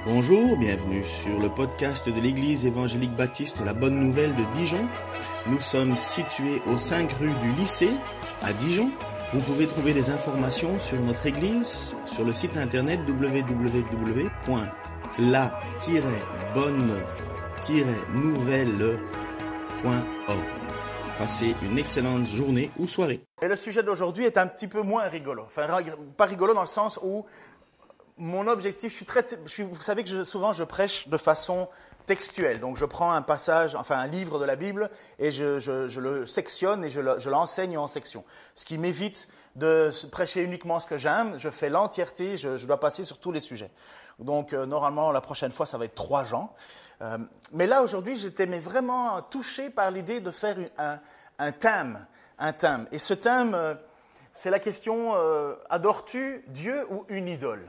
Bonjour, bienvenue sur le podcast de l'Église évangélique baptiste La Bonne Nouvelle de Dijon. Nous sommes situés aux 5 rue du Lycée à Dijon. Vous pouvez trouver des informations sur notre Église sur le site internet www.la-bonne-nouvelle.org. Passez une excellente journée ou soirée. Et le sujet d'aujourd'hui est un petit peu moins rigolo. Enfin, pas rigolo dans le sens où mon objectif, vous savez que souvent je prêche de façon textuelle. Donc je prends un passage, enfin un livre de la Bible et je le sectionne et je l'enseigne en sections. Ce qui m'évite de prêcher uniquement ce que j'aime. Je fais l'entièreté, je dois passer sur tous les sujets. Donc normalement la prochaine fois ça va être 3 gens. Mais là aujourd'hui j'étais vraiment touché par l'idée de faire un thème. Et ce thème, c'est la question adores-tu Dieu ou une idole ?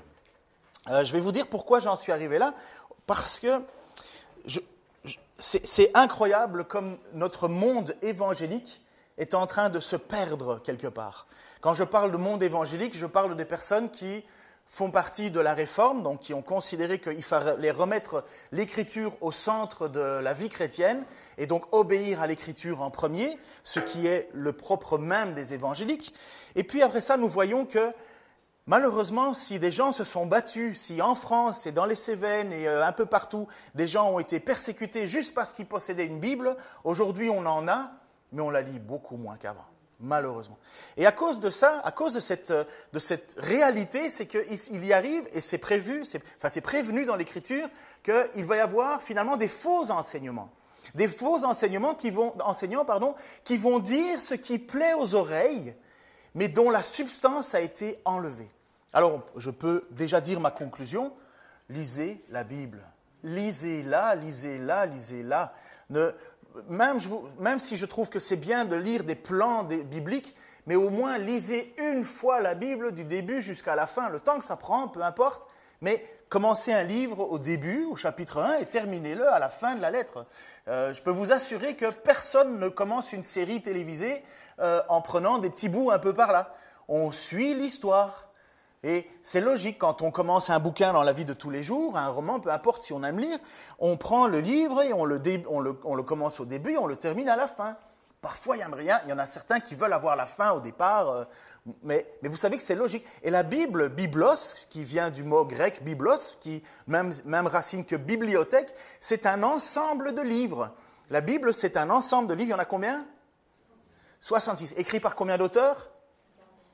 Je vais vous dire pourquoi j'en suis arrivé là, parce que c'est incroyable comme notre monde évangélique est en train de se perdre quelque part. Quand je parle de monde évangélique, je parle des personnes qui font partie de la Réforme, donc qui ont considéré qu'il fallait remettre l'Écriture au centre de la vie chrétienne et donc obéir à l'Écriture en premier, ce qui est le propre même des évangéliques. Et puis après ça, nous voyons que malheureusement, si des gens se sont battus, si en France et dans les Cévennes et un peu partout, des gens ont été persécutés juste parce qu'ils possédaient une Bible, aujourd'hui on en a, mais on la lit beaucoup moins qu'avant, malheureusement. Et à cause de ça, à cause de cette réalité, c'est qu'il y arrive, et c'est prévu, c'est prévenu dans l'Écriture, qu'il va y avoir finalement des faux enseignements. Des faux enseignants qui vont dire ce qui plaît aux oreilles, mais dont la substance a été enlevée. Alors, je peux déjà dire ma conclusion. Lisez la Bible. Lisez-la. Même si je trouve que c'est bien de lire des plans bibliques, mais au moins lisez une fois la Bible du début jusqu'à la fin. Le temps que ça prend, peu importe, mais commencez un livre au début, au chapitre 1, et terminez-le à la fin de la lettre. Je peux vous assurer que personne ne commence une série télévisée en prenant des petits bouts un peu par là. On suit l'histoire. Et c'est logique, quand on commence un bouquin dans la vie de tous les jours, un roman, peu importe si on aime lire, on prend le livre et on le commence au début et on le termine à la fin. Parfois, il y en a certains qui veulent avoir la fin au départ, mais vous savez que c'est logique. Et la Bible, biblos, qui vient du mot grec biblos, qui même racine que bibliothèque, c'est un ensemble de livres. La Bible, c'est un ensemble de livres. Il y en a combien ? 66. Écrit par combien d'auteurs ?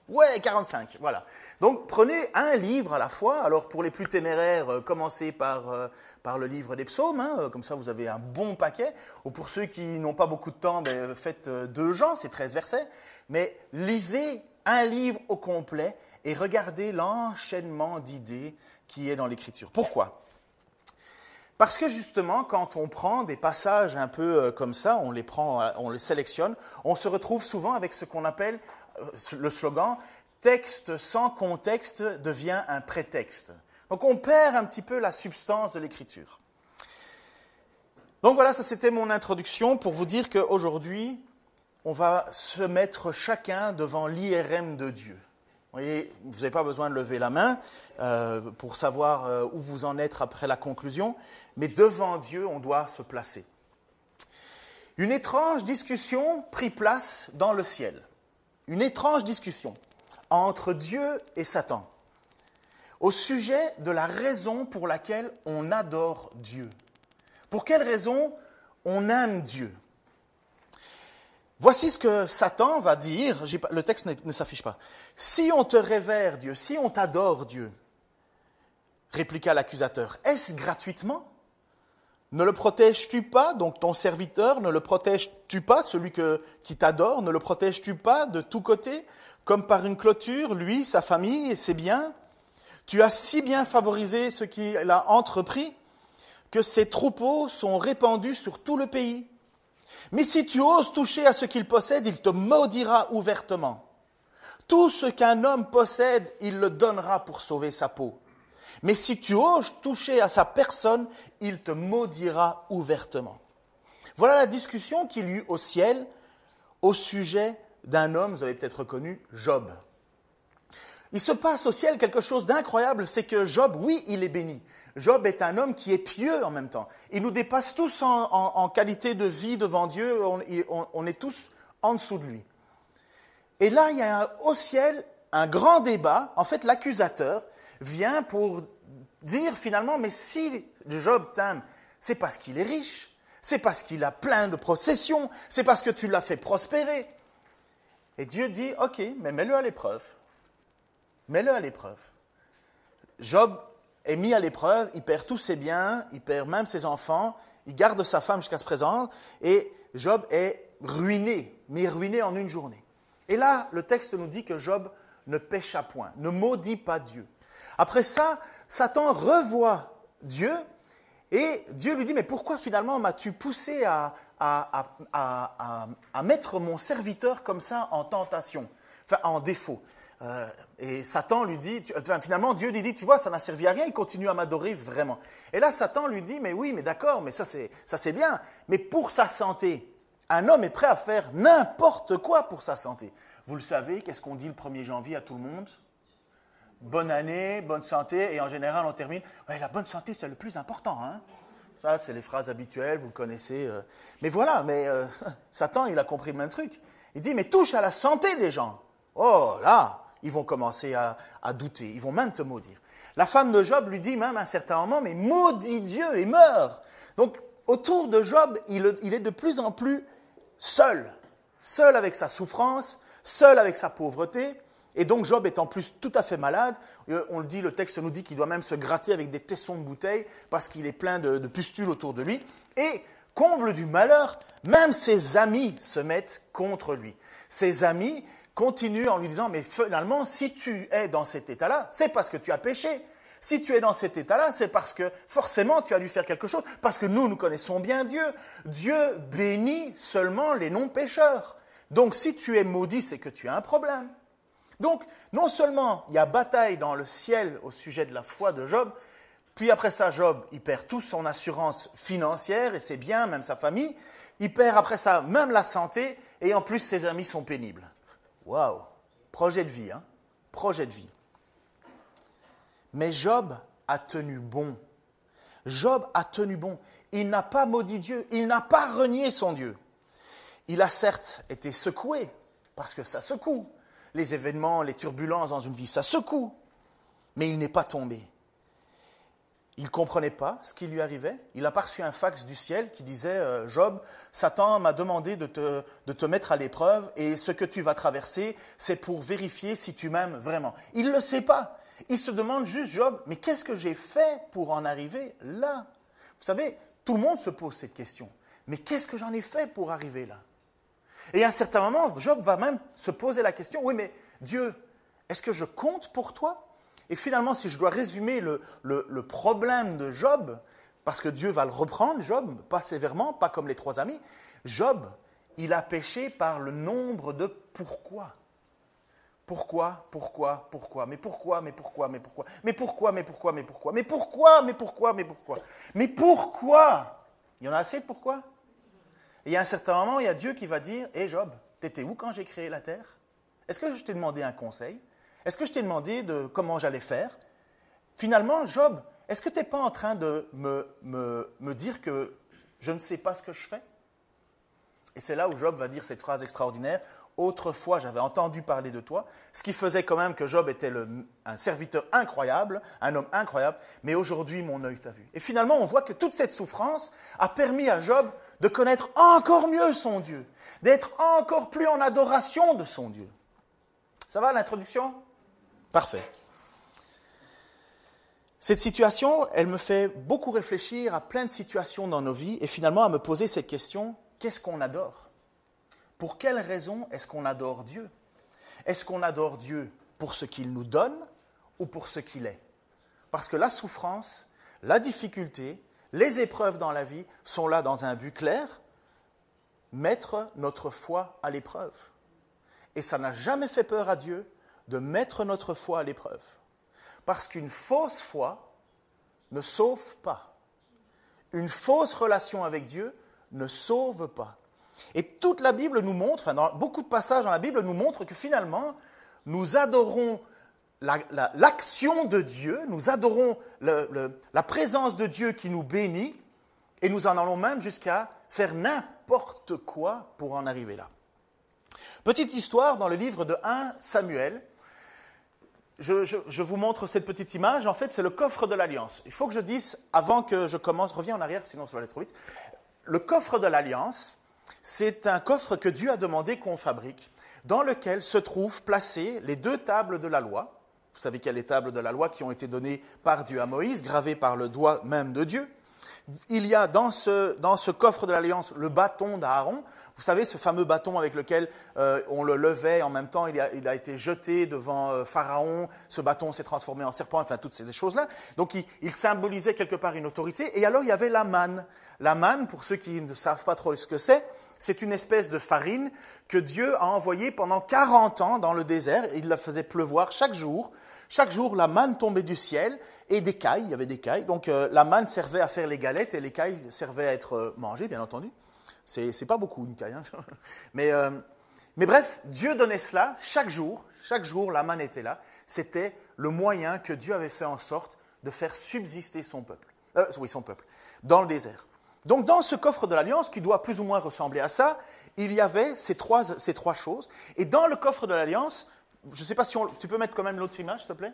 Ouais, 45, voilà. Donc, prenez un livre à la fois. Alors, pour les plus téméraires, commencez par le livre des psaumes, comme ça vous avez un bon paquet. Ou pour ceux qui n'ont pas beaucoup de temps, faites 2 Jean, c'est 13 versets. Mais lisez un livre au complet et regardez l'enchaînement d'idées qui est dans l'Écriture. Pourquoi ? Parce que justement, quand on prend des passages un peu comme ça, on les sélectionne, on se retrouve souvent avec ce qu'on appelle le slogan « texte sans contexte devient un prétexte ». Donc on perd un petit peu la substance de l'Écriture. Donc voilà, ça c'était mon introduction pour vous dire qu'aujourd'hui, on va se mettre chacun devant l'IRM de Dieu. Vous voyez, vous n'avez pas besoin de lever la main pour savoir où vous en êtes après la conclusion, mais devant Dieu, on doit se placer. Une étrange discussion prit place dans le ciel. Une étrange discussion entre Dieu et Satan au sujet de la raison pour laquelle on adore Dieu. Pour quelle raison on aime Dieu ? Voici ce que Satan va dire, le texte ne s'affiche pas. « Si on te révère Dieu, si on t'adore Dieu, répliqua l'accusateur, est-ce gratuitement ? Ne le protèges-tu pas, donc ton serviteur, ne le protèges-tu pas, celui qui t'adore, ne le protèges-tu pas de tous côtés, comme par une clôture, lui, sa famille et ses biens ? Tu as si bien favorisé ce qu'il a entrepris que ses troupeaux sont répandus sur tout le pays. Mais si tu oses toucher à ce qu'il possède, il te maudira ouvertement. Tout ce qu'un homme possède, il le donnera pour sauver sa peau. Mais si tu oses toucher à sa personne, il te maudira ouvertement. » Voilà la discussion qu'il y eut au ciel au sujet d'un homme, vous avez peut-être reconnu, Job. il se passe au ciel quelque chose d'incroyable, c'est que Job, oui, il est béni. Job est un homme qui est pieux en même temps. Il nous dépasse tous en qualité de vie devant Dieu, on est tous en dessous de lui. Et là, il y a au ciel un grand débat. En fait, l'accusateur vient pour dire finalement, mais si Job t'aime, c'est parce qu'il est riche, c'est parce qu'il a plein de possessions, c'est parce que tu l'as fait prospérer. Et Dieu dit, ok, mais mets-le à l'épreuve. Mets-le à l'épreuve. Job est mis à l'épreuve, il perd tous ses biens, il perd même ses enfants, il garde sa femme jusqu'à ce présent, et Job est ruiné, mais ruiné en une journée. Et là, le texte nous dit que Job ne pécha point, ne maudit pas Dieu. Après ça, Satan revoit Dieu, et Dieu lui dit, mais pourquoi finalement m'as-tu poussé à mettre mon serviteur comme ça en tentation, enfin en défaut? Et Satan lui dit, finalement Dieu lui dit, tu vois, ça n'a servi à rien, il continue à m'adorer vraiment. Et là Satan lui dit, mais oui, mais d'accord, mais ça c'est bien, mais pour sa santé, un homme est prêt à faire n'importe quoi pour sa santé. Vous le savez, qu'est-ce qu'on dit le 1er janvier à tout le monde? Bonne année, bonne santé, et en général on termine, ouais, la bonne santé c'est le plus important, hein? Ça c'est les phrases habituelles, vous le connaissez. Mais voilà, Satan il a compris le même truc. Il dit, mais touche à la santé des gens. Oh là, ils vont commencer à douter, ils vont même te maudire. La femme de Job lui dit même à un certain moment, mais maudit Dieu et meurt. Donc autour de Job, il est de plus en plus seul avec sa souffrance, seul avec sa pauvreté. Et donc Job est en plus tout à fait malade. On le dit, le texte nous dit qu'il doit même se gratter avec des tessons de bouteilles parce qu'il est plein de pustules autour de lui. Et comble du malheur, même ses amis se mettent contre lui. Ses amis continue en lui disant, mais finalement, si tu es dans cet état-là, c'est parce que tu as péché. Si tu es dans cet état-là, c'est parce que forcément tu as dû faire quelque chose, parce que nous connaissons bien Dieu. Dieu bénit seulement les non-pécheurs. Donc si tu es maudit, c'est que tu as un problème. Donc non seulement il y a bataille dans le ciel au sujet de la foi de Job, puis après ça, Job, il perd toute son assurance financière et ses biens, même sa famille. Il perd après ça même la santé et en plus ses amis sont pénibles. Waouh, projet de vie, hein? Projet de vie. Mais Job a tenu bon. Job a tenu bon. Il n'a pas maudit Dieu, il n'a pas renié son Dieu. Il a certes été secoué, parce que ça secoue. Les événements, les turbulences dans une vie, ça secoue. Mais il n'est pas tombé. Il ne comprenait pas ce qui lui arrivait. Il n'a pas reçu un fax du ciel qui disait « Job, Satan m'a demandé de te mettre à l'épreuve et ce que tu vas traverser, c'est pour vérifier si tu m'aimes vraiment. » Il ne le sait pas. Il se demande juste « Job, mais qu'est-ce que j'ai fait pour en arriver là ?» Vous savez, tout le monde se pose cette question. Mais qu'est-ce que j'en ai fait pour arriver là? Et à un certain moment, Job va même se poser la question « Oui, mais Dieu, est-ce que je compte pour toi ?» Et finalement, si je dois résumer le problème de Job, parce que Dieu va le reprendre, Job, pas sévèrement, pas comme les 3 amis, Job, il a péché par le nombre de pourquoi. Pourquoi? Mais pourquoi? Mais pourquoi? Mais pourquoi? Mais pourquoi? Mais pourquoi? Mais pourquoi? Mais pourquoi? Mais pourquoi? Mais pourquoi? Il y en a assez de pourquoi? Et il y a un certain moment, il y a Dieu qui va dire « Hé Job, t'étais où quand j'ai créé la terre? Est-ce que je t'ai demandé un conseil? Est-ce que je t'ai demandé de comment j'allais faire? Finalement, Job, est-ce que tu n'es pas en train de me dire que je ne sais pas ce que je fais? » Et c'est là où Job va dire cette phrase extraordinaire. « Autrefois, j'avais entendu parler de toi. » Ce qui faisait quand même que Job était un serviteur incroyable, un homme incroyable. Mais aujourd'hui, mon œil t'a vu. Et finalement, on voit que toute cette souffrance a permis à Job de connaître encore mieux son Dieu, d'être encore plus en adoration de son Dieu. Ça va, l'introduction? Parfait. Cette situation, elle me fait beaucoup réfléchir à plein de situations dans nos vies et finalement à me poser cette question, qu'est-ce qu'on adore? Pour quelle raison est-ce qu'on adore Dieu? Est-ce qu'on adore Dieu pour ce qu'il nous donne ou pour ce qu'il est? Parce que la souffrance, la difficulté, les épreuves dans la vie sont là dans un but clair, mettre notre foi à l'épreuve. Et ça n'a jamais fait peur à Dieu de mettre notre foi à l'épreuve. Parce qu'une fausse foi ne sauve pas. Une fausse relation avec Dieu ne sauve pas. Et toute la Bible nous montre, dans beaucoup de passages dans la Bible nous montrent que finalement, nous adorons l'action de Dieu, nous adorons la présence de Dieu qui nous bénit, et nous en allons même jusqu'à faire n'importe quoi pour en arriver là. Petite histoire dans le livre de 1 Samuel. Je vous montre cette petite image. En fait, c'est le coffre de l'Alliance. Il faut que je dise, avant que je commence, reviens en arrière, sinon ça va aller trop vite. Le coffre de l'Alliance, c'est un coffre que Dieu a demandé qu'on fabrique, dans lequel se trouvent placées les 2 tables de la loi. Vous savez qu'il y a les tables de la loi qui ont été données par Dieu à Moïse, gravées par le doigt même de Dieu. Il y a dans ce coffre de l'Alliance le bâton d'Aaron. Vous savez, ce fameux bâton avec lequel on le levait, en même temps il a été jeté devant Pharaon. Ce bâton s'est transformé en serpent, enfin toutes ces choses-là. Donc il symbolisait quelque part une autorité. Et alors il y avait la manne. La manne, pour ceux qui ne savent pas trop ce que c'est une espèce de farine que Dieu a envoyée pendant 40 ans dans le désert. Il la faisait pleuvoir chaque jour. Chaque jour, la manne tombait du ciel et des cailles, il y avait des cailles. Donc la manne servait à faire les galettes et les cailles servaient à être mangées, bien entendu. C'est pas beaucoup une caille. Hein. Mais bref, Dieu donnait cela chaque jour. Chaque jour, la manne était là. C'était le moyen que Dieu avait fait en sorte de faire subsister son peuple. Son peuple, dans le désert. Donc dans ce coffre de l'Alliance, qui doit plus ou moins ressembler à ça, il y avait ces trois choses. Et dans le coffre de l'Alliance, je ne sais pas si tu peux mettre quand même l'autre image, s'il te plaît.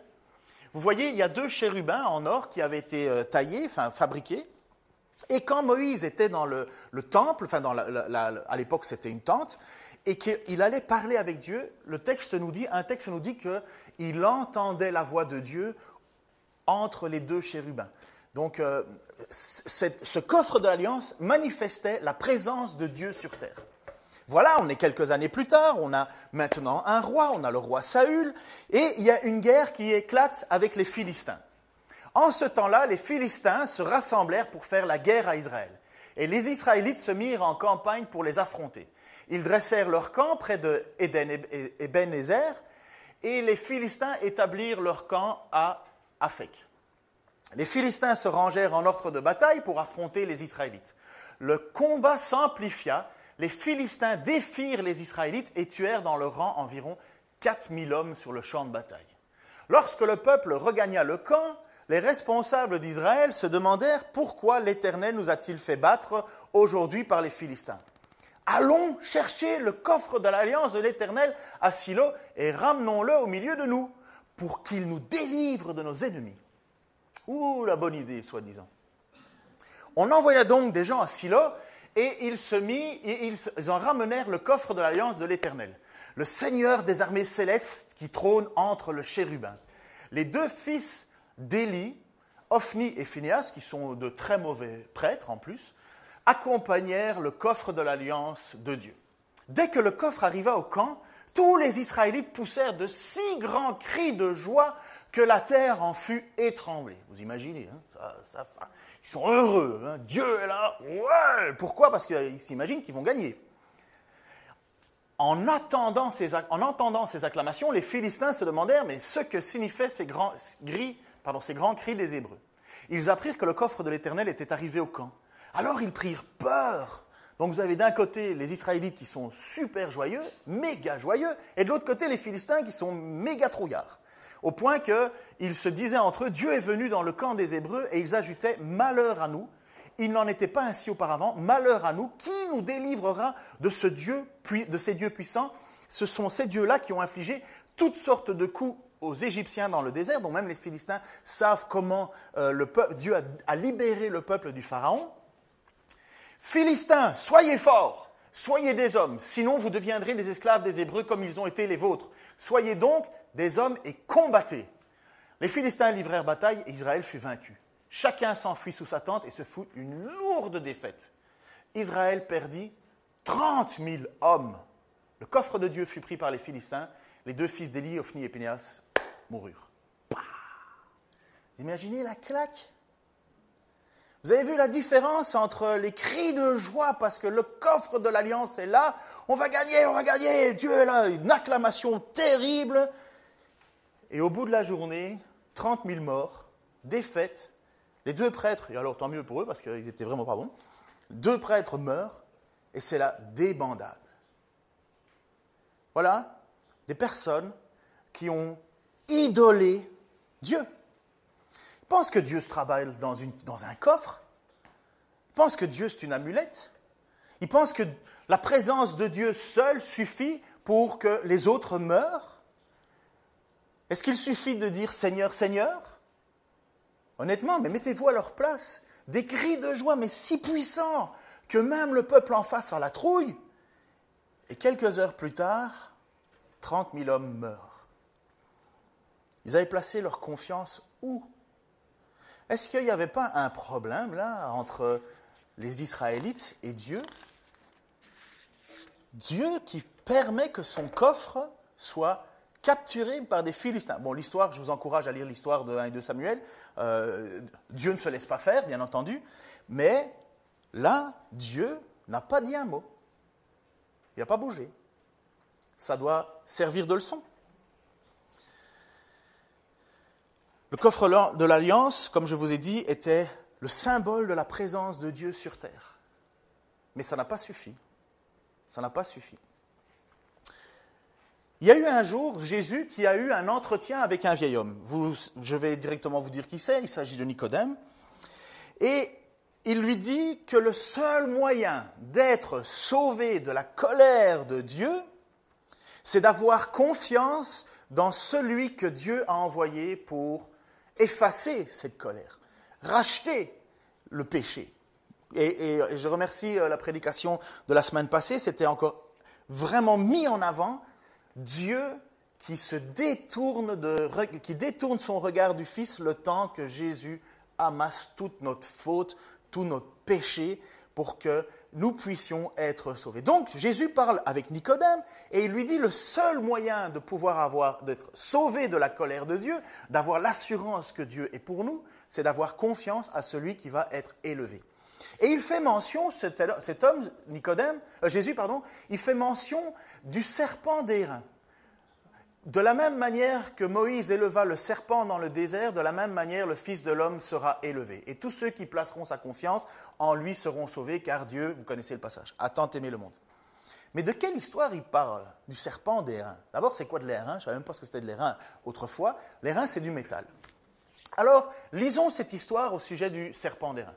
Vous voyez, il y a 2 chérubins en or qui avaient été taillés, enfin fabriqués. Et quand Moïse était dans le temple, enfin à l'époque c'était une tente, et qu'il allait parler avec Dieu, un texte nous dit qu'il entendait la voix de Dieu entre les 2 chérubins. Donc ce coffre de l'Alliance manifestait la présence de Dieu sur terre. Voilà, on est quelques années plus tard, on a maintenant un roi, on a le roi Saül, et il y a une guerre qui éclate avec les Philistins. En ce temps-là, les Philistins se rassemblèrent pour faire la guerre à Israël. Et les Israélites se mirent en campagne pour les affronter. Ils dressèrent leur camp près de Ébenezer, et les Philistins établirent leur camp à Aphek. Les Philistins se rangèrent en ordre de bataille pour affronter les Israélites. Le combat s'amplifia. Les Philistins défirent les Israélites et tuèrent dans leur rang environ 4000 hommes sur le champ de bataille. Lorsque le peuple regagna le camp, les responsables d'Israël se demandèrent pourquoi l'Éternel nous a-t-il fait battre aujourd'hui par les Philistins. Allons chercher le coffre de l'alliance de l'Éternel à Silo et ramenons-le au milieu de nous pour qu'il nous délivre de nos ennemis. Ouh, la bonne idée, soi-disant. On envoya donc des gens à Silo. Et ils en ramenèrent le coffre de l'alliance de l'Éternel, le Seigneur des armées célestes qui trône entre le chérubin. Les 2 fils d'Élie, Ophni et Phinehas, qui sont de très mauvais prêtres en plus, accompagnèrent le coffre de l'alliance de Dieu. Dès que le coffre arriva au camp, tous les Israélites poussèrent de si grands cris de joie que la terre en fut étranglée. Vous imaginez, hein, ça. Ils sont heureux, hein, Dieu est là, ouais. Pourquoi ? Parce qu'ils s'imaginent qu'ils vont gagner. En entendant ces acclamations, les Philistins se demandèrent mais ce que signifiaient ces grands cris des Hébreux. Ils apprirent que le coffre de l'Éternel était arrivé au camp. Alors ils prirent peur. Donc vous avez d'un côté les Israélites qui sont super joyeux, méga joyeux, et de l'autre côté les Philistins qui sont méga trouillards. Au point qu'ils se disaient entre eux, Dieu est venu dans le camp des Hébreux, et ils ajoutaient, malheur à nous. Il n'en était pas ainsi auparavant, malheur à nous, qui nous délivrera de ces dieux puissants? Ce sont ces dieux-là qui ont infligé toutes sortes de coups aux Égyptiens dans le désert, dont même les Philistins savent comment Dieu a libéré le peuple du Pharaon. Philistins, soyez forts, soyez des hommes, sinon vous deviendrez les esclaves des Hébreux comme ils ont été les vôtres. Soyez donc des hommes et combattez. Les Philistins livrèrent bataille et Israël fut vaincu. Chacun s'enfuit sous sa tente et ce fut une lourde défaite. Israël perdit 30 000 hommes. Le coffre de Dieu fut pris par les Philistins. Les 2 fils d'Élie, Ophni et Phinehas, moururent. Vous imaginez la claque? Vous avez vu la différence entre les cris de joie parce que le coffre de l'Alliance est là, on va gagner, Dieu est là, une acclamation terrible. Et au bout de la journée, 30 000 morts, défaite, les 2 prêtres, et alors tant mieux pour eux parce qu'ils étaient vraiment pas bons, 2 prêtres meurent et c'est la débandade. Voilà, des personnes qui ont idoler Dieu. Ils pensent que Dieu se travaille dans un coffre. Ils pensent que Dieu, c'est une amulette. Ils pensent que la présence de Dieu seul suffit pour que les autres meurent. Est-ce qu'il suffit de dire « Seigneur, Seigneur » ? Honnêtement, mais mettez-vous à leur place. Des cris de joie, mais si puissants que même le peuple en face a la trouille. Et quelques heures plus tard, 30 000 hommes meurent. Ils avaient placé leur confiance où ? Est-ce qu'il n'y avait pas un problème là entre les Israélites et Dieu ? Dieu qui permet que son coffre soit capturé par des Philistins. Bon, l'histoire, je vous encourage à lire l'histoire de 1 et 2 Samuel. Dieu ne se laisse pas faire, bien entendu. Mais là, Dieu n'a pas dit un mot. Il n'a pas bougé. Ça doit servir de leçon. Le coffre de l'Alliance, comme je vous ai dit, était le symbole de la présence de Dieu sur terre. Mais ça n'a pas suffi. Ça n'a pas suffi. Il y a eu un jour Jésus qui a eu un entretien avec un vieil homme. Je vais directement vous dire qui c'est. Il s'agit de Nicodème. Et il lui dit que le seul moyen d'être sauvé de la colère de Dieu, c'est d'avoir confiance dans celui que Dieu a envoyé pour effacer cette colère, racheter le péché. Et je remercie la prédication de la semaine passée, c'était encore vraiment mis en avant Dieu qui détourne son regard du Fils le temps que Jésus amasse toute notre faute, tout notre péché pour que nous puissions être sauvés. Donc Jésus parle avec Nicodème et il lui dit le seul moyen de pouvoir d'être sauvé de la colère de Dieu, d'avoir l'assurance que Dieu est pour nous, c'est d'avoir confiance à celui qui va être élevé. Et il fait mention, cet homme, Jésus, il fait mention du serpent d'airain. De la même manière que Moïse éleva le serpent dans le désert, de la même manière le Fils de l'homme sera élevé. Et tous ceux qui placeront sa confiance en lui seront sauvés, car Dieu, vous connaissez le passage, a tant aimé le monde. Mais de quelle histoire il parle du serpent d'airain ? D'abord, c'est quoi de l'airain ? Je ne savais même pas ce que c'était de l'airain autrefois. L'airain, c'est du métal. Alors, lisons cette histoire au sujet du serpent d'airain.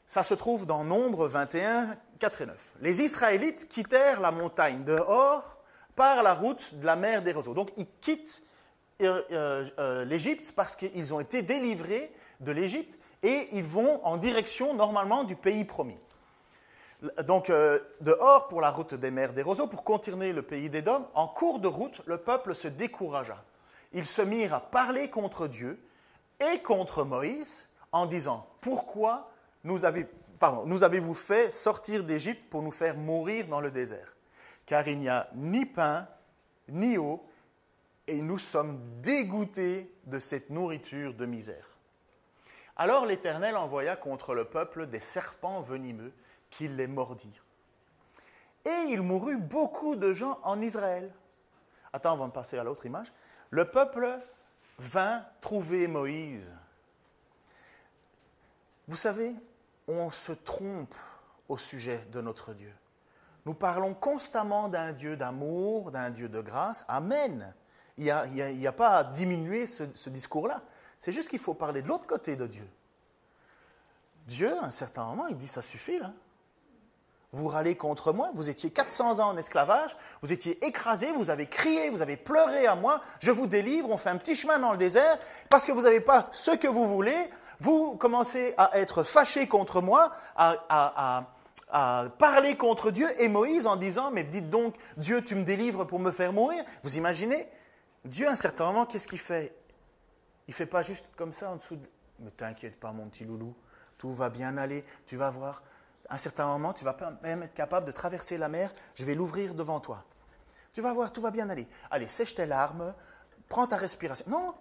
Ça se trouve dans Nombre 21, 4 et 9. Les Israélites quittèrent la montagne de Hor par la route de la mer des roseaux. Donc, ils quittent l'Égypte parce qu'ils ont été délivrés de l'Égypte et ils vont en direction, normalement, du pays promis. Donc, de Hor pour la route des mers des roseaux, pour contourner le pays d'Édom, en cours de route, le peuple se découragea. Ils se mirent à parler contre Dieu et contre Moïse en disant « Pourquoi nous avez-vous fait sortir d'Égypte pour nous faire mourir dans le désert ? Car il n'y a ni pain, ni eau, et nous sommes dégoûtés de cette nourriture de misère. » Alors l'Éternel envoya contre le peuple des serpents venimeux qui les mordirent. Et il mourut beaucoup de gens en Israël. Attends, on va passer à l'autre image. Le peuple vint trouver Moïse. Vous savez, on se trompe au sujet de notre Dieu. Nous parlons constamment d'un Dieu d'amour, d'un Dieu de grâce. Amen. Il n'y a pas à diminuer ce discours-là. C'est juste qu'il faut parler de l'autre côté de Dieu. Dieu, à un certain moment, il dit, ça suffit là. Vous râlez contre moi, vous étiez 400 ans en esclavage, vous étiez écrasés, vous avez crié, vous avez pleuré à moi, je vous délivre, on fait un petit chemin dans le désert, parce que vous n'avez pas ce que vous voulez, vous commencez à être fâchés contre moi, à parler contre Dieu et Moïse en disant « Mais dites donc, Dieu, tu me délivres pour me faire mourir ?» Vous imaginez ? Dieu, à un certain moment, qu'est-ce qu'il fait ? Il ne fait pas juste comme ça en dessous de... « Mais t'inquiète pas, mon petit loulou, tout va bien aller, tu vas voir. À un certain moment, tu vas même être capable de traverser la mer, je vais l'ouvrir devant toi. Tu vas voir, tout va bien aller. Allez, sèche tes larmes, prends ta respiration. » Non,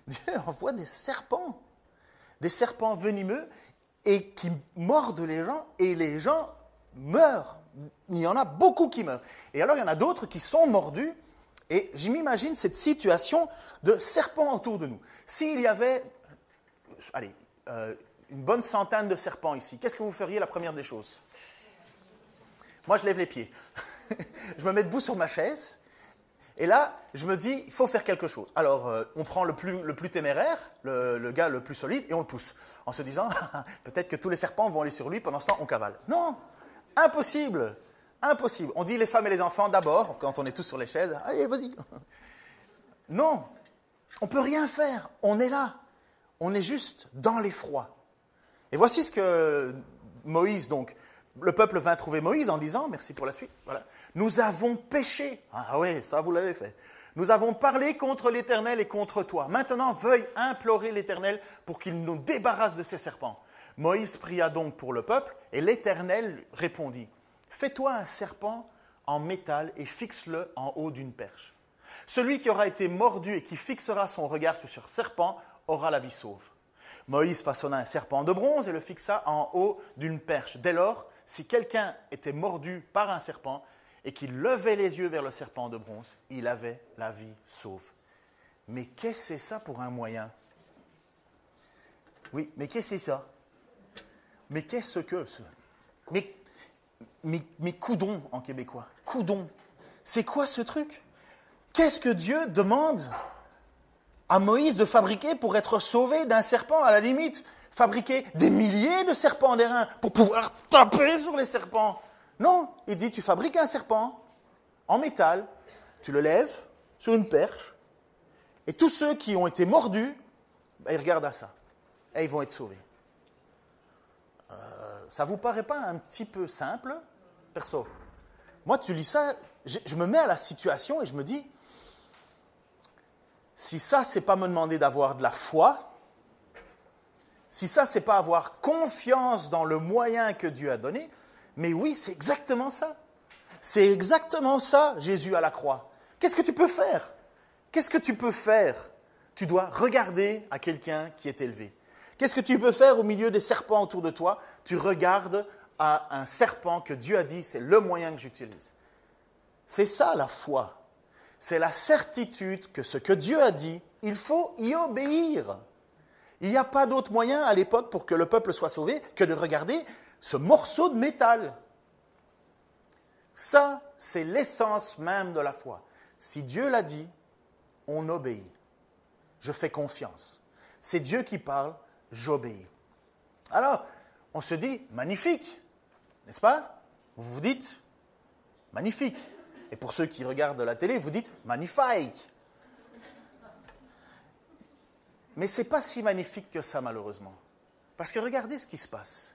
Dieu envoie des serpents venimeux, et qui mordent les gens, et les gens meurent. Il y en a beaucoup qui meurent. Et alors, il y en a d'autres qui sont mordus, et je m'imagine cette situation de serpents autour de nous. S'il y avait, une bonne centaine de serpents ici, qu'est-ce que vous feriez la première des choses ? Moi, je lève les pieds. Je me mets debout sur ma chaise, Et là, je me dis, il faut faire quelque chose. Alors, on prend le plus téméraire, le gars le plus solide, et on le pousse, en se disant, peut-être que tous les serpents vont aller sur lui, pendant ce temps, on cavale. Non, impossible, impossible. On dit les femmes et les enfants d'abord, quand on est tous sur les chaises, allez, vas-y. Non, on ne peut rien faire, on est là, on est juste dans l'effroi. Et voici ce que Moïse, donc, le peuple vint trouver Moïse en disant, merci pour la suite, voilà. Nous avons péché. Ah oui, ça vous l'avez fait. Nous avons parlé contre l'Éternel et contre toi. Maintenant, veuille implorer l'Éternel pour qu'il nous débarrasse de ces serpents. Moïse pria donc pour le peuple et l'Éternel répondit, fais-toi un serpent en métal et fixe-le en haut d'une perche. Celui qui aura été mordu et qui fixera son regard sur ce serpent aura la vie sauve. Moïse façonna un serpent de bronze et le fixa en haut d'une perche. Dès lors, si quelqu'un était mordu par un serpent, et qu'il levait les yeux vers le serpent de bronze, il avait la vie sauve. Mais qu'est-ce que c'est ça pour un moyen? Oui, mais qu'est-ce que c'est ça? Mais qu'est-ce que c'est? Mais coudon en québécois. Coudon. C'est quoi ce truc? Qu'est-ce que Dieu demande à Moïse de fabriquer pour être sauvé d'un serpent? À la limite, fabriquer des milliers de serpents d'airain pour pouvoir taper sur les serpents. Non, il dit, tu fabriques un serpent en métal, tu le lèves sur une perche, et tous ceux qui ont été mordus, ils regardent à ça, et ils vont être sauvés. Ça ne vous paraît pas un petit peu simple, perso? Moi, tu lis ça, je me mets à la situation et je me dis, si ça, c'est pas me demander d'avoir de la foi, si ça, c'est pas avoir confiance dans le moyen que Dieu a donné, mais oui, c'est exactement ça. C'est exactement ça, Jésus à la croix. Qu'est-ce que tu peux faire? Qu'est-ce que tu peux faire? Tu dois regarder à quelqu'un qui est élevé. Qu'est-ce que tu peux faire au milieu des serpents autour de toi? Tu regardes à un serpent que Dieu a dit, c'est le moyen que j'utilise. C'est ça la foi. C'est la certitude que ce que Dieu a dit, il faut y obéir. Il n'y a pas d'autre moyen à l'époque pour que le peuple soit sauvé que de regarder ce morceau de métal. Ça, c'est l'essence même de la foi. Si Dieu l'a dit, on obéit. Je fais confiance. C'est Dieu qui parle, j'obéis. Alors, on se dit, magnifique, n'est-ce pas? Vous vous dites, magnifique. Et pour ceux qui regardent la télé, vous dites, magnifique. Mais ce n'est pas si magnifique que ça, malheureusement. Parce que regardez ce qui se passe.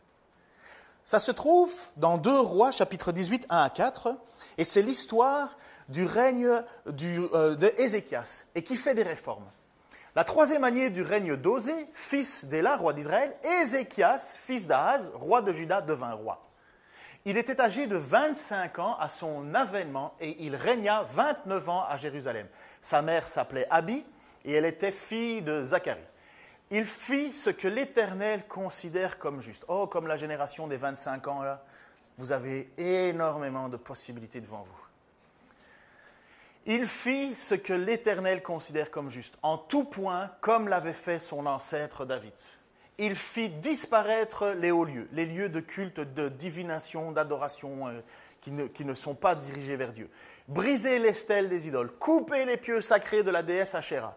Ça se trouve dans 2 Rois, chapitre 18, 1 à 4, et c'est l'histoire du règne de Ézéchias, et qui fait des réformes. La 3e année du règne d'Osée, fils d'Éla, roi d'Israël, Ézéchias, fils d'Ahaz, roi de Juda, devint roi. Il était âgé de 25 ans à son avènement, et il régna 29 ans à Jérusalem. Sa mère s'appelait Abi, et elle était fille de Zacharie. Il fit ce que l'Éternel considère comme juste. Oh, comme la génération des 25 ans, là, vous avez énormément de possibilités devant vous. Il fit ce que l'Éternel considère comme juste, en tout point, comme l'avait fait son ancêtre David. Il fit disparaître les hauts lieux, les lieux de culte, de divination, d'adoration qui ne sont pas dirigés vers Dieu. Briser les stèles des idoles, couper les pieux sacrés de la déesse Ashéra.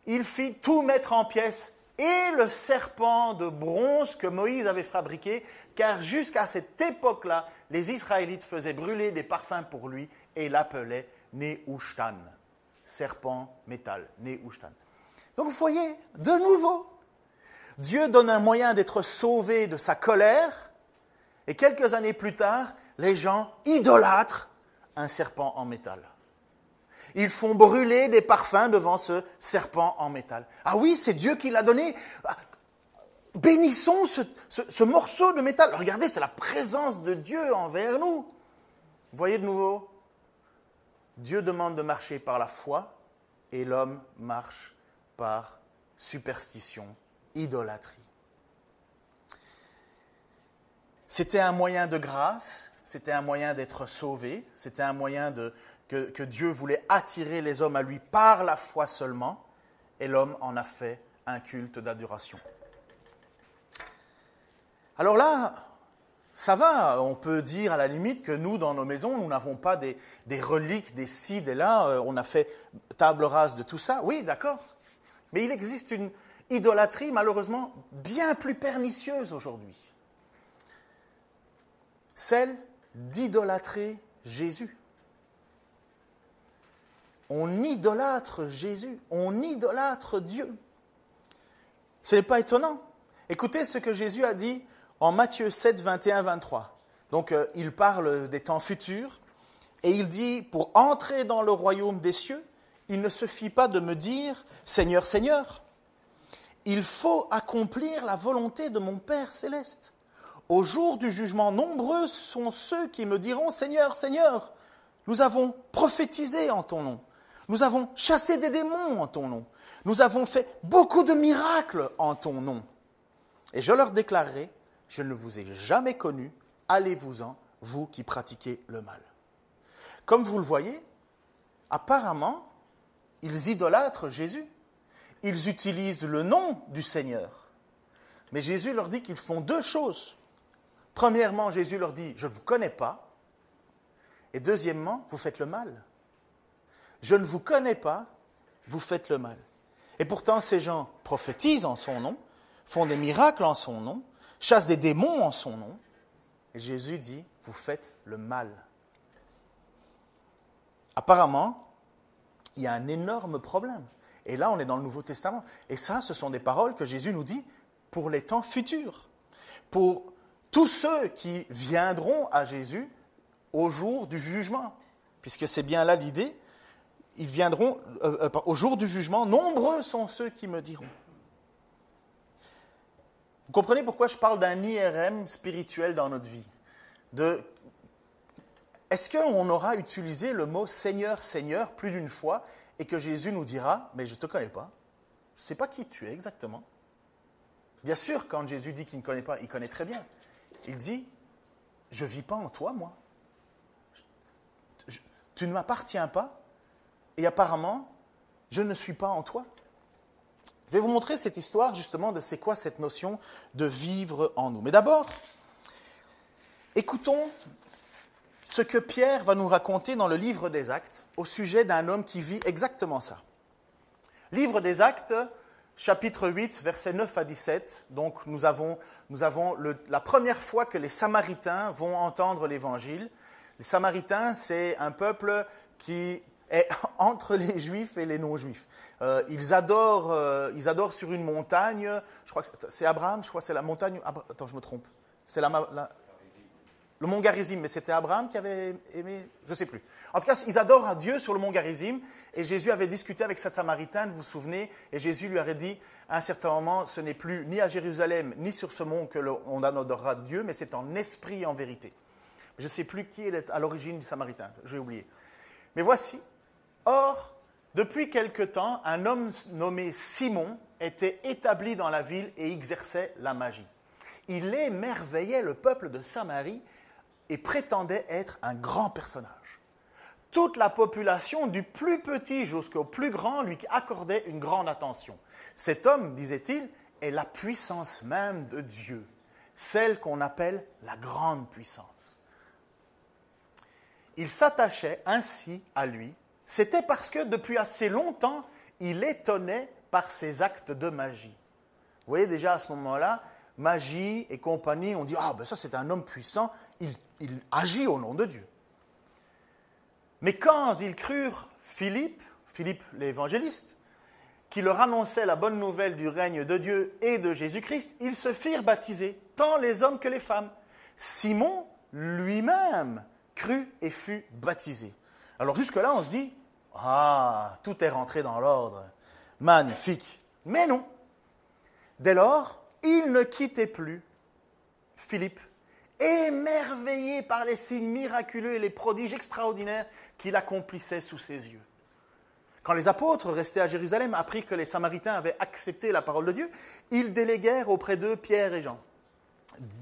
Il fit tout mettre en pièces, et le serpent de bronze que Moïse avait fabriqué, car jusqu'à cette époque-là, les Israélites faisaient brûler des parfums pour lui et l'appelaient Nehushtan, serpent métal, Nehushtan. Donc vous voyez, de nouveau, Dieu donne un moyen d'être sauvé de sa colère, et quelques années plus tard, les gens idolâtrent un serpent en métal. Ils font brûler des parfums devant ce serpent en métal. Ah oui, c'est Dieu qui l'a donné. Bénissons ce morceau de métal. Regardez, c'est la présence de Dieu envers nous. Vous voyez de nouveau, Dieu demande de marcher par la foi et l'homme marche par superstition, idolâtrie. C'était un moyen de grâce, c'était un moyen d'être sauvé, c'était un moyen que Dieu voulait attirer les hommes à lui par la foi seulement, et l'homme en a fait un culte d'adoration. Alors là, ça va, on peut dire à la limite que nous, dans nos maisons, nous n'avons pas des reliques, des ci, des là, on a fait table rase de tout ça. Oui, d'accord. Mais il existe une idolâtrie, malheureusement, bien plus pernicieuse aujourd'hui. Celle d'idolâtrer Jésus. On idolâtre Jésus, on idolâtre Dieu. Ce n'est pas étonnant. Écoutez ce que Jésus a dit en Matthieu 7, 21, 23. Donc, il parle des temps futurs et il dit, pour entrer dans le royaume des cieux, il ne suffit pas de me dire « Seigneur, Seigneur ». Il faut accomplir la volonté de mon Père céleste. Au jour du jugement, nombreux sont ceux qui me diront « Seigneur, Seigneur, nous avons prophétisé en ton nom. Nous avons chassé des démons en ton nom. Nous avons fait beaucoup de miracles en ton nom. » Et je leur déclarerai « Je ne vous ai jamais connu, allez-vous-en, vous qui pratiquez le mal. » Comme vous le voyez, apparemment, ils idolâtrent Jésus. Ils utilisent le nom du Seigneur. Mais Jésus leur dit qu'ils font deux choses. Premièrement, Jésus leur dit « Je ne vous connais pas. » Et deuxièmement, vous faites le mal. Je ne vous connais pas, vous faites le mal. Et pourtant, ces gens prophétisent en son nom, font des miracles en son nom, chassent des démons en son nom. Et Jésus dit, vous faites le mal. Apparemment, il y a un énorme problème. Et là, on est dans le Nouveau Testament. Et ça, ce sont des paroles que Jésus nous dit pour les temps futurs. Pour tous ceux qui viendront à Jésus au jour du jugement. Puisque c'est bien là l'idée. Ils viendront au jour du jugement. Nombreux sont ceux qui me diront. Vous comprenez pourquoi je parle d'un IRM spirituel dans notre vie? Est-ce qu'on aura utilisé le mot « Seigneur, Seigneur » plus d'une fois et que Jésus nous dira « Mais je ne te connais pas. Je ne sais pas qui tu es exactement. » Bien sûr, quand Jésus dit qu'il ne connaît pas, il connaît très bien. Il dit « Je ne vis pas en toi, moi. Tu ne m'appartiens pas et apparemment, je ne suis pas en toi. » Je vais vous montrer cette histoire justement de c'est quoi cette notion de vivre en nous. Mais d'abord, écoutons ce que Pierre va nous raconter dans le livre des Actes au sujet d'un homme qui vit exactement ça. Livre des Actes, chapitre 8, versets 9 à 17. Donc nous avons la première fois que les Samaritains vont entendre l'Évangile. Les Samaritains, c'est un peuple qui est entre les Juifs et les non-Juifs. Ils adorent sur une montagne, je crois que c'est Abraham, je crois que c'est la montagne... Attends, je me trompe. C'est le mont Garizim, mais c'était Abraham qui avait aimé... Je ne sais plus. En tout cas, ils adorent un Dieu sur le mont Garizim, et Jésus avait discuté avec cette Samaritaine, vous vous souvenez, et Jésus lui avait dit, à un certain moment, ce n'est plus ni à Jérusalem, ni sur ce mont qu'on adorera Dieu, mais c'est en esprit et en vérité. Je ne sais plus qui est à l'origine du Samaritain, j'ai oublié. Mais voici, or... Depuis quelque temps, un homme nommé Simon était établi dans la ville et exerçait la magie. Il émerveillait le peuple de Samarie et prétendait être un grand personnage. Toute la population, du plus petit jusqu'au plus grand, lui accordait une grande attention. Cet homme, disait-il, est la puissance même de Dieu, celle qu'on appelle la grande puissance. Il s'attachait ainsi à lui. C'était parce que depuis assez longtemps, il étonnait par ses actes de magie. Vous voyez déjà à ce moment-là, magie et compagnie, on dit « Ah, ben ça c'est un homme puissant, il agit au nom de Dieu. » Mais quand ils crurent Philippe l'évangéliste, qui leur annonçait la bonne nouvelle du règne de Dieu et de Jésus-Christ, ils se firent baptiser, tant les hommes que les femmes. Simon lui-même crut et fut baptisé. Alors jusque-là, on se dit « Ah, tout est rentré dans l'ordre, magnifique !» Mais non. Dès lors, il ne quittait plus Philippe, émerveillé par les signes miraculeux et les prodiges extraordinaires qu'il accomplissait sous ses yeux. Quand les apôtres, restés à Jérusalem, apprirent que les Samaritains avaient accepté la parole de Dieu, ils déléguèrent auprès d'eux Pierre et Jean.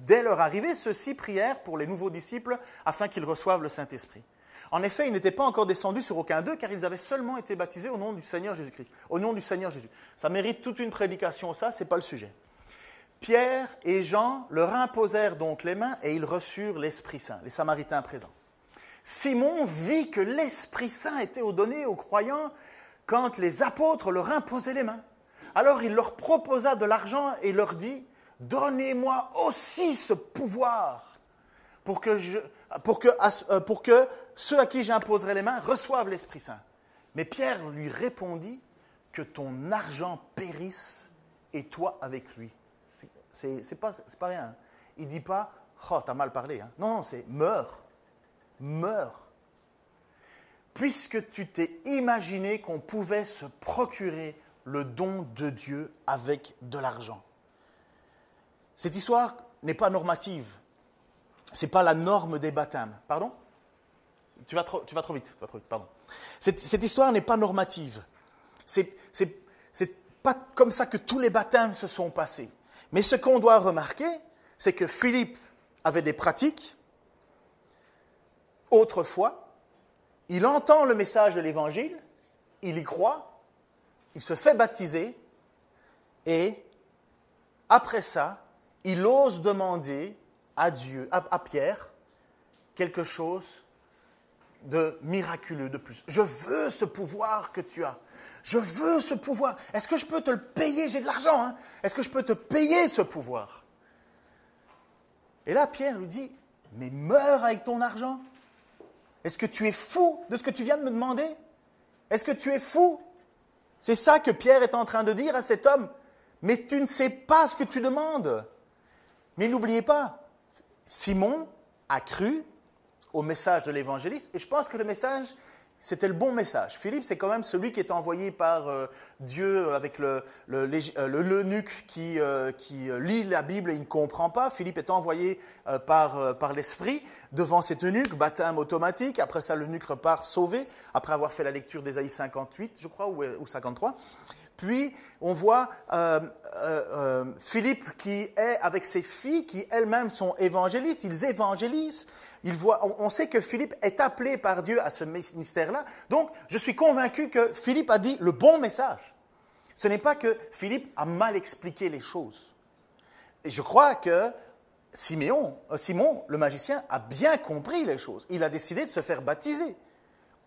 Dès leur arrivée, ceux-ci prièrent pour les nouveaux disciples afin qu'ils reçoivent le Saint-Esprit. En effet, ils n'étaient pas encore descendus sur aucun d'eux, car ils avaient seulement été baptisés au nom du Seigneur Jésus-Christ. Au nom du Seigneur Jésus. Ça mérite toute une prédication, ça, ce n'est pas le sujet. Pierre et Jean leur imposèrent donc les mains et ils reçurent l'Esprit Saint, les Samaritains présents. Simon vit que l'Esprit Saint était donné aux croyants quand les apôtres leur imposaient les mains. Alors il leur proposa de l'argent et leur dit « Donnez-moi aussi ce pouvoir pour que ceux à qui j'imposerai les mains reçoivent l'Esprit Saint. » Mais Pierre lui répondit « Que ton argent périsse et toi avec lui. » C'est pas rien. Il ne dit pas « Oh, t'as mal parlé. Hein. » Non, c'est « Meurs. Meurs. » Puisque tu t'es imaginé qu'on pouvait se procurer le don de Dieu avec de l'argent. Cette histoire n'est pas normative. Ce n'est pas la norme des baptêmes. Pardon ? Tu vas trop vite, pardon. Cette histoire n'est pas normative. C'est pas comme ça que tous les baptêmes se sont passés. Mais ce qu'on doit remarquer, c'est que Philippe avait des pratiques. Autrefois, il entend le message de l'Évangile, il y croit, il se fait baptiser, et après ça, il ose demander à Dieu, à Pierre, quelque chose de miraculeux de plus. Je veux ce pouvoir que tu as. Je veux ce pouvoir. Est-ce que je peux te le payer? J'ai de l'argent. Hein? Est-ce que je peux te payer ce pouvoir? Et là, Pierre lui dit, mais meurs avec ton argent. Est-ce que tu es fou de ce que tu viens de me demander? Est-ce que tu es fou? C'est ça que Pierre est en train de dire à cet homme. Mais tu ne sais pas ce que tu demandes. Mais n'oubliez pas, Simon a cru au message de l'évangéliste, et je pense que le message, c'était le bon message. Philippe, c'est quand même celui qui est envoyé par Dieu avec l'eunuque qui lit la Bible et il ne comprend pas. Philippe est envoyé par l'Esprit devant cet eunuque, baptême automatique. Après ça, l'eunuque repart sauvé, après avoir fait la lecture d'Ésaïe 58, je crois, ou 53. Puis, on voit Philippe qui est avec ses filles, qui elles-mêmes sont évangélistes. Ils évangélisent. On sait que Philippe est appelé par Dieu à ce ministère-là. Donc, je suis convaincu que Philippe a dit le bon message. Ce n'est pas que Philippe a mal expliqué les choses. Et je crois que Simon, le magicien, a bien compris les choses. Il a décidé de se faire baptiser.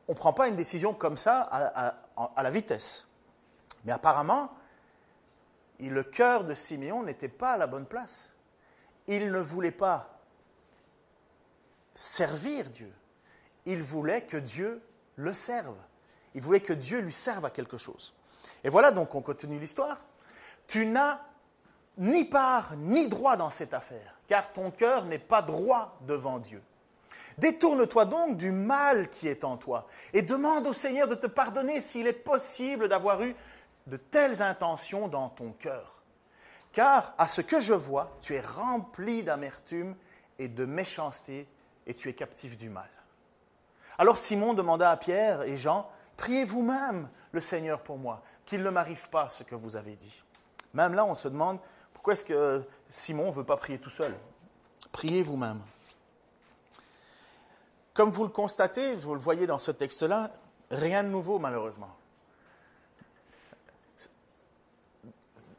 On ne prend pas une décision comme ça à la vitesse. Mais apparemment, le cœur de Simeon n'était pas à la bonne place. Il ne voulait pas servir Dieu. Il voulait que Dieu le serve. Il voulait que Dieu lui serve à quelque chose. Et voilà, donc on continue l'histoire. Tu n'as ni part ni droit dans cette affaire, car ton cœur n'est pas droit devant Dieu. Détourne-toi donc du mal qui est en toi et demande au Seigneur de te pardonner s'il est possible d'avoir eu de telles intentions dans ton cœur. Car, à ce que je vois, tu es rempli d'amertume et de méchanceté et tu es captif du mal. Alors Simon demanda à Pierre et Jean, « Priez vous-même le Seigneur pour moi, qu'il ne m'arrive pas ce que vous avez dit. » Même là, on se demande, pourquoi est-ce que Simon ne veut pas prier tout seul? Priez vous-même. Comme vous le constatez, vous le voyez dans ce texte-là, rien de nouveau malheureusement.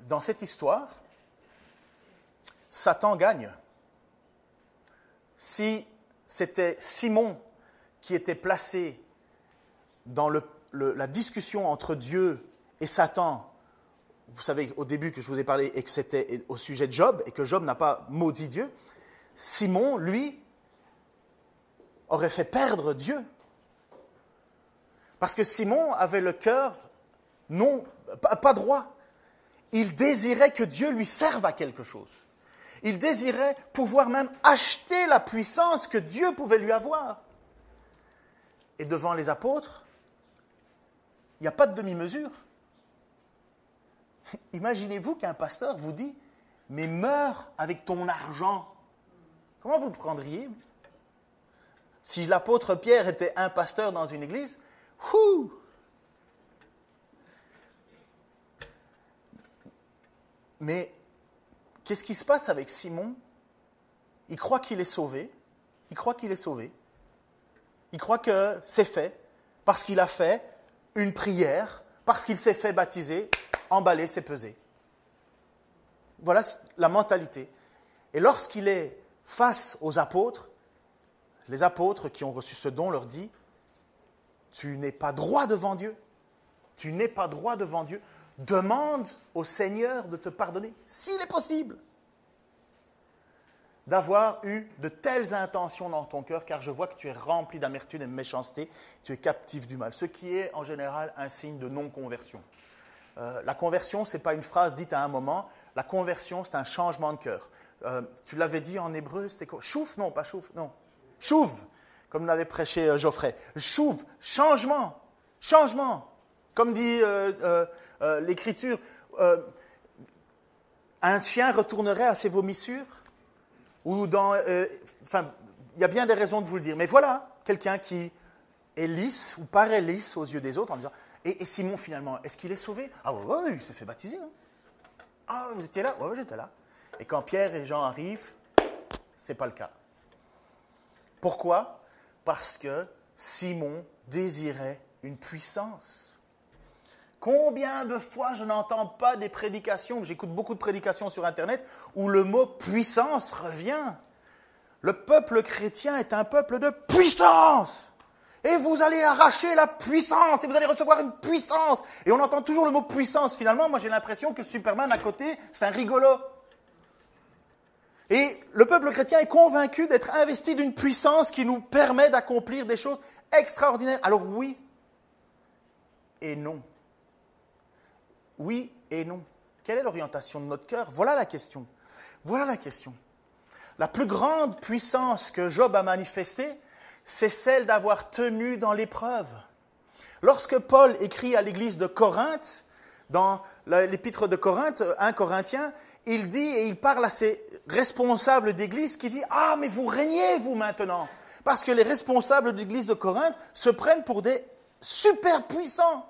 Dans cette histoire, Satan gagne. Si c'était Simon qui était placé dans la discussion entre Dieu et Satan, vous savez au début que je vous ai parlé et que c'était au sujet de Job et que Job n'a pas maudit Dieu, Simon, lui, aurait fait perdre Dieu. Parce que Simon avait le cœur pas droit. Il désirait que Dieu lui serve à quelque chose. Il désirait pouvoir même acheter la puissance que Dieu pouvait lui avoir. Et devant les apôtres, il n'y a pas de demi-mesure. Imaginez-vous qu'un pasteur vous dit « Mais meurs avec ton argent ». Comment vous le prendriez? Si l'apôtre Pierre était un pasteur dans une église, Mais qu'est-ce qui se passe avec Simon? Il croit qu'il est sauvé. Il croit qu'il est sauvé. Il croit que c'est fait parce qu'il a fait une prière, parce qu'il s'est fait baptiser, emballé, c'est pesé. voilà la mentalité. Et lorsqu'il est face aux apôtres, les apôtres qui ont reçu ce don leur dit, tu n'es pas droit devant Dieu. Tu n'es pas droit devant Dieu. Demande au Seigneur de te pardonner, s'il est possible, d'avoir eu de telles intentions dans ton cœur, car je vois que tu es rempli d'amertume et de méchanceté, tu es captif du mal, ce qui est en général un signe de non-conversion. La conversion, ce n'est pas une phrase dite à un moment, la conversion, c'est un changement de cœur. Tu l'avais dit en hébreu, c'était quoi? Chouf? Non, pas chouf, non. Chouv, comme l'avait prêché Geoffrey. Chouv, changement, changement. Comme dit l'Écriture, un chien retournerait à ses vomissures. Ou il y a bien des raisons de vous le dire. Mais voilà, quelqu'un qui est lisse ou paraît lisse aux yeux des autres en disant, et Simon finalement, est-ce qu'il est sauvé? Ah oui, il s'est fait baptiser. Hein. Ah, vous étiez là? Oui, j'étais là. Et quand Pierre et Jean arrivent, ce n'est pas le cas. Pourquoi? Parce que Simon désirait une puissance. Combien de fois je n'entends pas des prédications, j'écoute beaucoup de prédications sur Internet, où le mot puissance revient. Le peuple chrétien est un peuple de puissance. Et vous allez arracher la puissance, et vous allez recevoir une puissance. Et on entend toujours le mot puissance. Finalement, moi j'ai l'impression que Superman à côté, c'est un rigolo. Et le peuple chrétien est convaincu d'être investi d'une puissance qui nous permet d'accomplir des choses extraordinaires. Alors oui et non. Oui et non. Quelle est l'orientation de notre cœur? Voilà la question. Voilà la question. La plus grande puissance que Job a manifestée, c'est celle d'avoir tenu dans l'épreuve. Lorsque Paul écrit à l'église de Corinthe, dans l'épître de Corinthe, 1 Corinthiens, il dit et il parle à ses responsables d'église qui dit « Ah, mais vous régnez, vous, maintenant !» Parce que les responsables d'église de Corinthe se prennent pour des super puissants.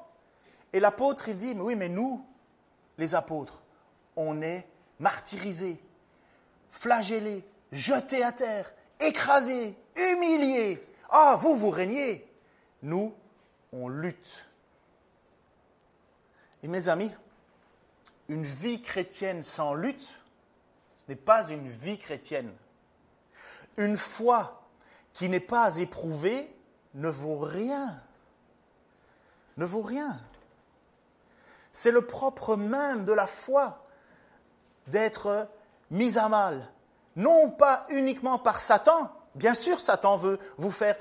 Et l'apôtre, il dit « Mais oui, mais nous, les apôtres, on est martyrisés, flagellés, jetés à terre, écrasés, humiliés. Ah, vous, vous régnez. Nous, on lutte. » Et mes amis, une vie chrétienne sans lutte n'est pas une vie chrétienne. Une foi qui n'est pas éprouvée ne vaut rien. Ne vaut rien. C'est le propre même de la foi d'être mise à mal. Non pas uniquement par Satan. Bien sûr, Satan veut vous faire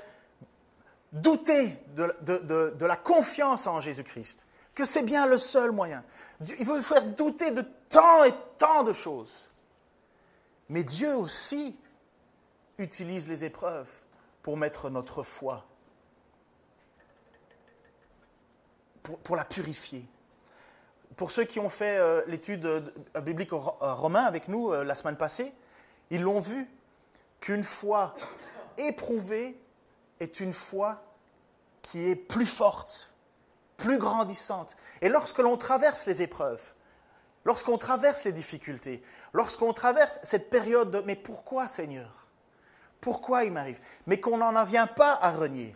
douter de la confiance en Jésus-Christ. Que c'est bien le seul moyen. Il veut vous faire douter de tant et tant de choses. Mais Dieu aussi utilise les épreuves pour mettre notre foi, pour la purifier. Pour ceux qui ont fait l'étude biblique romain avec nous la semaine passée, ils l'ont vu qu'une foi éprouvée est une foi qui est plus forte, plus grandissante. Et lorsque l'on traverse les épreuves, lorsqu'on traverse les difficultés, lorsqu'on traverse cette période de « mais pourquoi Seigneur? Pourquoi il m'arrive ?» mais qu'on n'en vient pas à renier,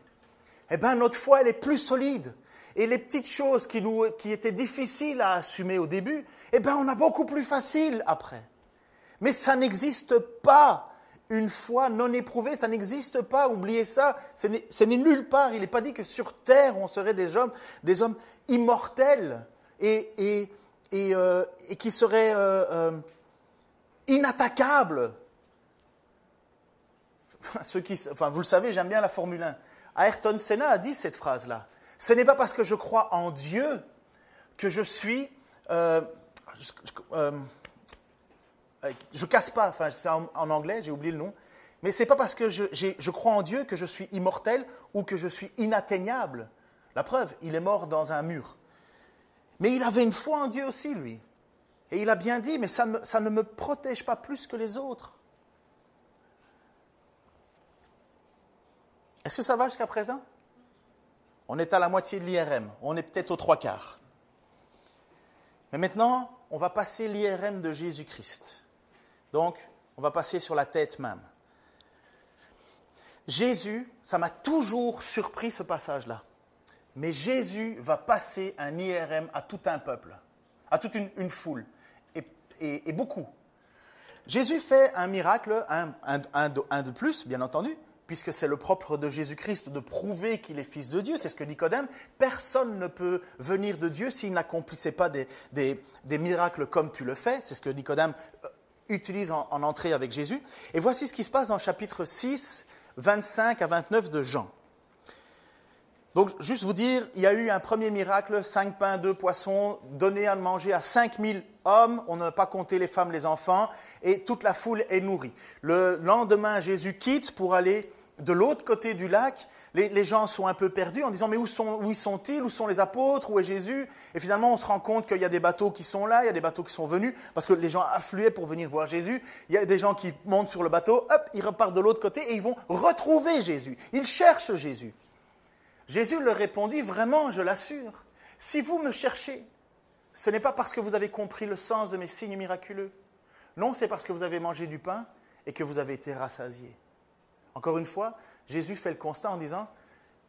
eh bien notre foi elle est plus solide. Et les petites choses qui étaient difficiles à assumer au début, eh bien on a beaucoup plus facile après. Mais ça n'existe pas. Une foi non éprouvée, ça n'existe pas, oubliez ça, ce n'est nulle part. Il n'est pas dit que sur terre, on serait des hommes immortels et qui seraient inattaquables. Vous le savez, j'aime bien la Formule 1. Ayrton Senna a dit cette phrase-là. Ce n'est pas parce que je crois en Dieu que je suis... je casse pas, enfin c'est en anglais, j'ai oublié le nom, mais c'est pas parce que je crois en Dieu que je suis immortel ou que je suis inatteignable. La preuve, il est mort dans un mur. Mais il avait une foi en Dieu aussi, lui. Et il a bien dit, mais ça ne me protège pas plus que les autres. Est-ce que ça va jusqu'à présent? On est à la moitié de l'IRM, on est peut-être aux 3/4. Mais maintenant, on va passer l'IRM de Jésus-Christ. Donc, on va passer sur la tête même. Jésus, ça m'a toujours surpris ce passage-là. Mais Jésus va passer un IRM à tout un peuple, à toute une foule. et beaucoup. Jésus fait un miracle, un de plus, bien entendu, puisque c'est le propre de Jésus-Christ de prouver qu'il est fils de Dieu. C'est ce que Nicodème. Personne ne peut venir de Dieu s'il n'accomplissait pas des miracles comme tu le fais. C'est ce que Nicodème utilise en entrée avec Jésus. Et voici ce qui se passe dans le chapitre 6, 25 à 29 de Jean. Donc, juste vous dire, il y a eu un premier miracle, 5 pains, 2 poissons, donnés à manger à 5000 hommes, on n'a pas compté les femmes, les enfants, et toute la foule est nourrie. Le lendemain, Jésus quitte pour aller de l'autre côté du lac. Les gens sont un peu perdus en disant, mais où sont-ils? Où sont les apôtres? Où est Jésus? Et finalement, on se rend compte qu'il y a des bateaux qui sont là, il y a des bateaux qui sont venus, parce que les gens affluaient pour venir voir Jésus. Il y a des gens qui montent sur le bateau, hop, ils repartent de l'autre côté et ils vont retrouver Jésus. Ils cherchent Jésus. Jésus leur répondit, vraiment, je l'assure, si vous me cherchez, ce n'est pas parce que vous avez compris le sens de mes signes miraculeux. Non, c'est parce que vous avez mangé du pain et que vous avez été rassasiés. Encore une fois, Jésus fait le constat en disant,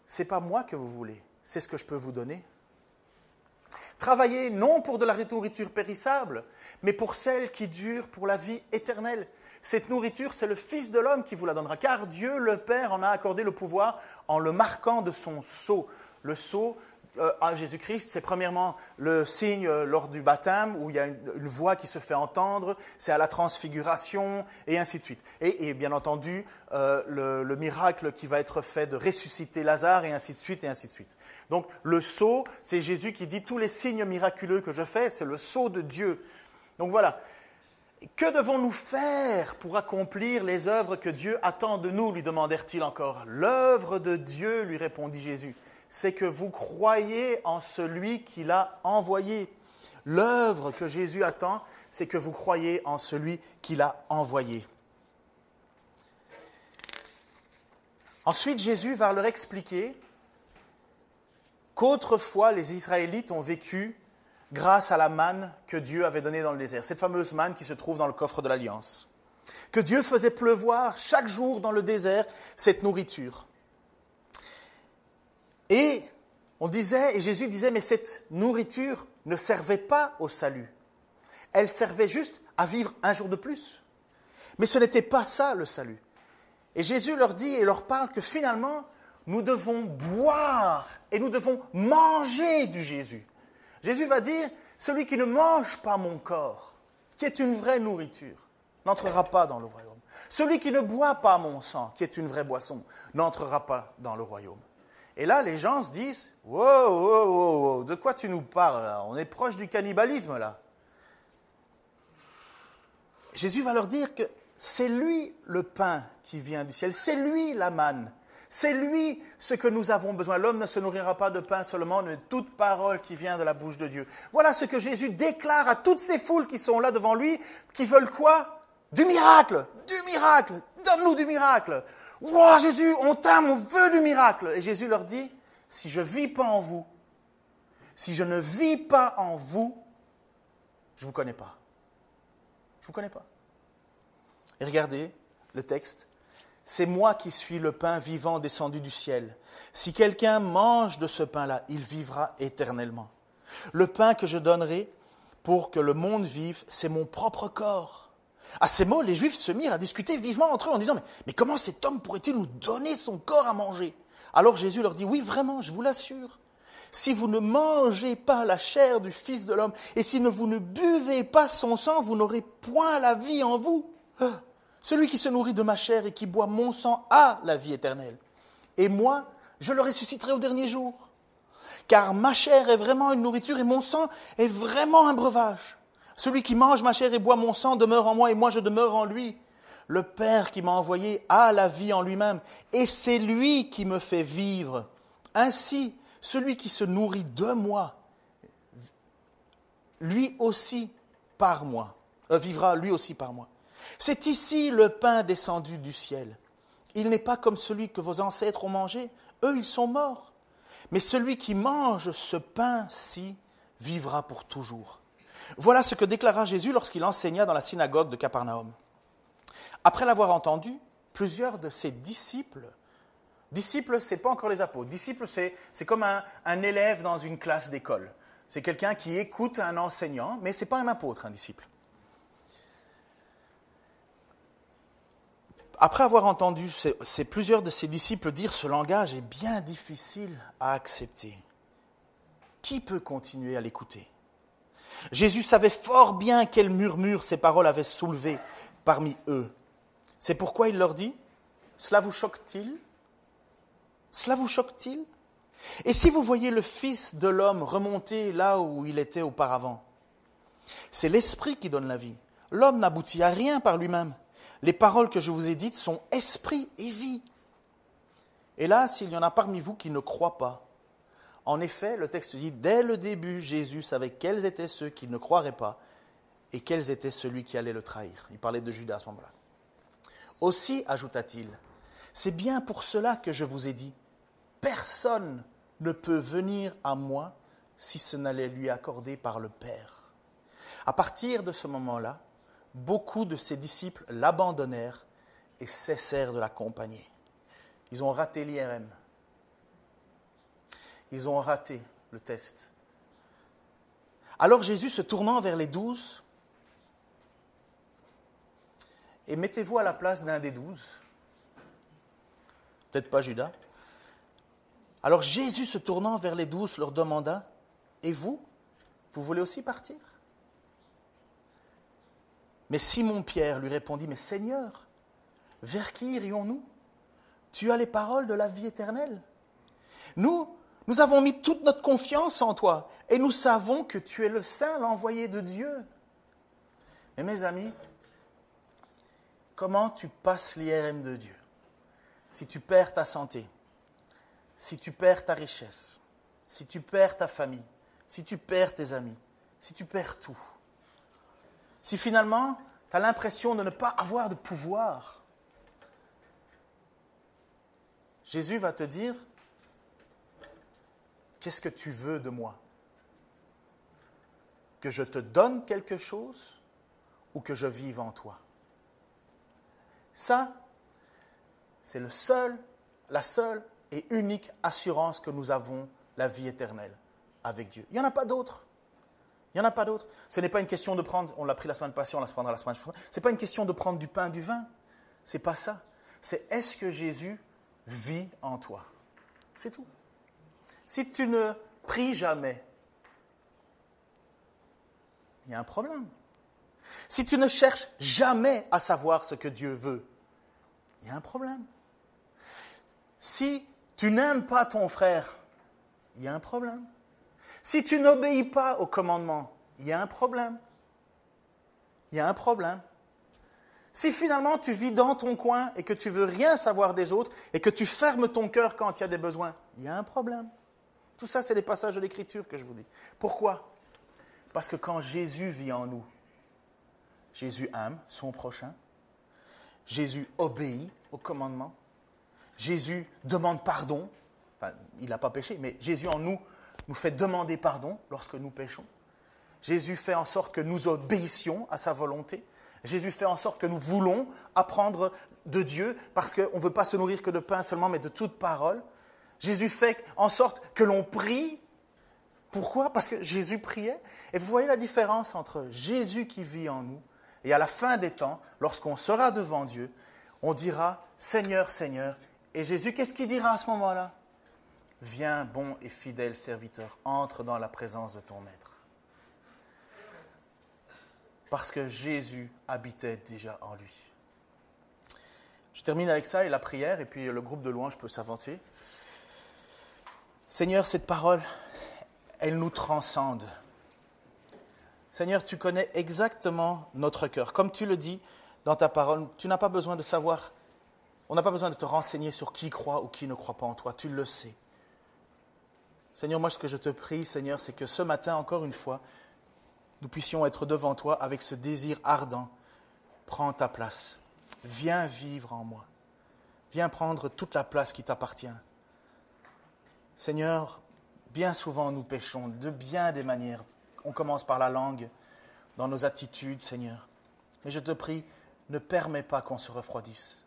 ce n'est pas moi que vous voulez, c'est ce que je peux vous donner. Travaillez non pour de la nourriture périssable, mais pour celle qui dure pour la vie éternelle. Cette nourriture, c'est le Fils de l'homme qui vous la donnera, car Dieu, le Père, en a accordé le pouvoir en le marquant de son sceau. Le sceau à Jésus-Christ, c'est premièrement le signe lors du baptême, où il y a une voix qui se fait entendre, c'est à la transfiguration, et ainsi de suite. Et bien entendu, le miracle qui va être fait de ressusciter Lazare, et ainsi de suite, et ainsi de suite. Donc le sceau, c'est Jésus qui dit, tous les signes miraculeux que je fais, c'est le sceau de Dieu. Donc voilà. Que devons-nous faire pour accomplir les œuvres que Dieu attend de nous, lui demandèrent-ils encore. L'œuvre de Dieu, lui répondit Jésus, c'est que vous croyez en celui qui l'a envoyé. L'œuvre que Jésus attend, c'est que vous croyez en celui qui l'a envoyé. Ensuite, Jésus va leur expliquer qu'autrefois les Israélites ont vécu grâce à la manne que Dieu avait donnée dans le désert, cette fameuse manne qui se trouve dans le coffre de l'Alliance. Que Dieu faisait pleuvoir chaque jour dans le désert cette nourriture. Et Jésus disait, mais cette nourriture ne servait pas au salut. Elle servait juste à vivre un jour de plus. Mais ce n'était pas ça le salut. Et Jésus leur dit et leur parle que finalement, nous devons boire et nous devons manger du Jésus. Jésus va dire, celui qui ne mange pas mon corps, qui est une vraie nourriture, n'entrera pas dans le royaume. Celui qui ne boit pas mon sang, qui est une vraie boisson, n'entrera pas dans le royaume. Et là, les gens se disent, wow, de quoi tu nous parles là? On est proche du cannibalisme là. Jésus va leur dire que c'est lui le pain qui vient du ciel, c'est lui la manne. C'est lui ce que nous avons besoin. L'homme ne se nourrira pas de pain seulement, mais de toute parole qui vient de la bouche de Dieu. Voilà ce que Jésus déclare à toutes ces foules qui sont là devant lui, qui veulent quoi? Du miracle! Du miracle! Donne-nous du miracle! Wow, Jésus, on t'aime, on veut du miracle! Et Jésus leur dit, si je ne vis pas en vous, si je ne vis pas en vous, je ne vous connais pas. Je ne vous connais pas. Et regardez le texte. C'est moi qui suis le pain vivant descendu du ciel. Si quelqu'un mange de ce pain-là, il vivra éternellement. Le pain que je donnerai pour que le monde vive, c'est mon propre corps. À ces mots, les Juifs se mirent à discuter vivement entre eux en disant « Mais comment cet homme pourrait-il nous donner son corps à manger ?» Alors Jésus leur dit « Oui, vraiment, je vous l'assure. Si vous ne mangez pas la chair du Fils de l'homme et si vous ne buvez pas son sang, vous n'aurez point la vie en vous. Celui qui se nourrit de ma chair et qui boit mon sang a la vie éternelle. Et moi, je le ressusciterai au dernier jour. Car ma chair est vraiment une nourriture et mon sang est vraiment un breuvage. Celui qui mange ma chair et boit mon sang demeure en moi et moi je demeure en lui. Le Père qui m'a envoyé a la vie en lui-même et c'est lui qui me fait vivre. Ainsi, celui qui se nourrit de moi, lui aussi par moi, vivra lui aussi par moi. C'est ici le pain descendu du ciel. Il n'est pas comme celui que vos ancêtres ont mangé. Eux, ils sont morts. Mais celui qui mange ce pain-ci vivra pour toujours. Voilà ce que déclara Jésus lorsqu'il enseigna dans la synagogue de Capernaum. Après l'avoir entendu, plusieurs de ses disciples, ce n'est pas encore les apôtres, disciples c'est comme un élève dans une classe d'école. C'est quelqu'un qui écoute un enseignant, mais ce n'est pas un apôtre, un disciple. après avoir entendu plusieurs de ses disciples dire ce langage est bien difficile à accepter, qui peut continuer à l'écouter? Jésus savait fort bien quel murmure ces paroles avaient soulevé parmi eux. C'est pourquoi il leur dit, « Cela vous choque-t-il? Cela vous choque-t-il? Et si vous voyez le Fils de l'homme remonter là où il était auparavant? C'est l'Esprit qui donne la vie. L'homme n'aboutit à rien par lui-même. Les paroles que je vous ai dites sont esprit et vie. Hélas, il y en a parmi vous qui ne croient pas. » En effet, le texte dit, dès le début, Jésus savait quels étaient ceux qui ne croiraient pas et quels étaient celui qui allait le trahir. Il parlait de Judas à ce moment-là. Aussi, ajouta-t-il, c'est bien pour cela que je vous ai dit, personne ne peut venir à moi si ce n'allait lui accorder par le Père. À partir de ce moment-là, beaucoup de ses disciples l'abandonnèrent et cessèrent de l'accompagner. Ils ont raté l'IRM. Ils ont raté le test. Alors Jésus, se tournant vers les 12, et mettez-vous à la place d'un des 12, peut-être pas Judas. Alors Jésus, se tournant vers les 12, leur demanda, « Et vous, vous voulez aussi partir ?» Mais Simon-Pierre lui répondit, « Mais Seigneur, vers qui irions-nous? Tu as les paroles de la vie éternelle. Nous avons mis toute notre confiance en toi et nous savons que tu es le Saint, l'envoyé de Dieu. » Mais mes amis, comment tu passes l'IRM de Dieu si tu perds ta santé, si tu perds ta richesse, si tu perds ta famille, si tu perds tes amis, si tu perds tout? Si finalement, tu as l'impression de ne pas avoir de pouvoir, Jésus va te dire, qu'est-ce que tu veux de moi? Que je te donne quelque chose ou que je vive en toi? Ça, c'est la seule et unique assurance que nous avons, la vie éternelle avec Dieu. Il n'y en a pas d'autre. Il n'y en a pas d'autre. Ce n'est pas une question de prendre, on l'a pris la semaine passée, on la prendra la semaine prochaine. Ce n'est pas une question de prendre du pain, du vin. Ce n'est pas ça. C'est est-ce que Jésus vit en toi? C'est tout. Si tu ne pries jamais, il y a un problème. Si tu ne cherches jamais à savoir ce que Dieu veut, il y a un problème. Si tu n'aimes pas ton frère, il y a un problème. Si tu n'obéis pas au commandement, il y a un problème. Il y a un problème. Si finalement tu vis dans ton coin et que tu ne veux rien savoir des autres et que tu fermes ton cœur quand il y a des besoins, il y a un problème. Tout ça, c'est des passages de l'Écriture que je vous dis. Pourquoi? Parce que quand Jésus vit en nous, Jésus aime son prochain, Jésus obéit au commandement, Jésus demande pardon, enfin, il n'a pas péché, mais Jésus en nous fait demander pardon lorsque nous péchons. Jésus fait en sorte que nous obéissions à sa volonté. Jésus fait en sorte que nous voulons apprendre de Dieu parce qu'on ne veut pas se nourrir que de pain seulement, mais de toute parole. Jésus fait en sorte que l'on prie. Pourquoi? Parce que Jésus priait. Et vous voyez la différence entre Jésus qui vit en nous et à la fin des temps, lorsqu'on sera devant Dieu, on dira « Seigneur, Seigneur ». Et Jésus, qu'est-ce qu'il dira à ce moment-là? « Viens, bon et fidèle serviteur, entre dans la présence de ton Maître. » Parce que Jésus habitait déjà en lui. Je termine avec ça et la prière, et puis le groupe de louanges peut s'avancer. Seigneur, cette parole, elle nous transcende. Seigneur, tu connais exactement notre cœur. Comme tu le dis dans ta parole, tu n'as pas besoin de savoir, on n'a pas besoin de te renseigner sur qui croit ou qui ne croit pas en toi, tu le sais. Seigneur, moi ce que je te prie, Seigneur, c'est que ce matin, encore une fois, nous puissions être devant toi avec ce désir ardent. Prends ta place, viens vivre en moi, viens prendre toute la place qui t'appartient. Seigneur, bien souvent nous péchons de bien des manières. On commence par la langue, dans nos attitudes, Seigneur. Mais je te prie, ne permets pas qu'on se refroidisse.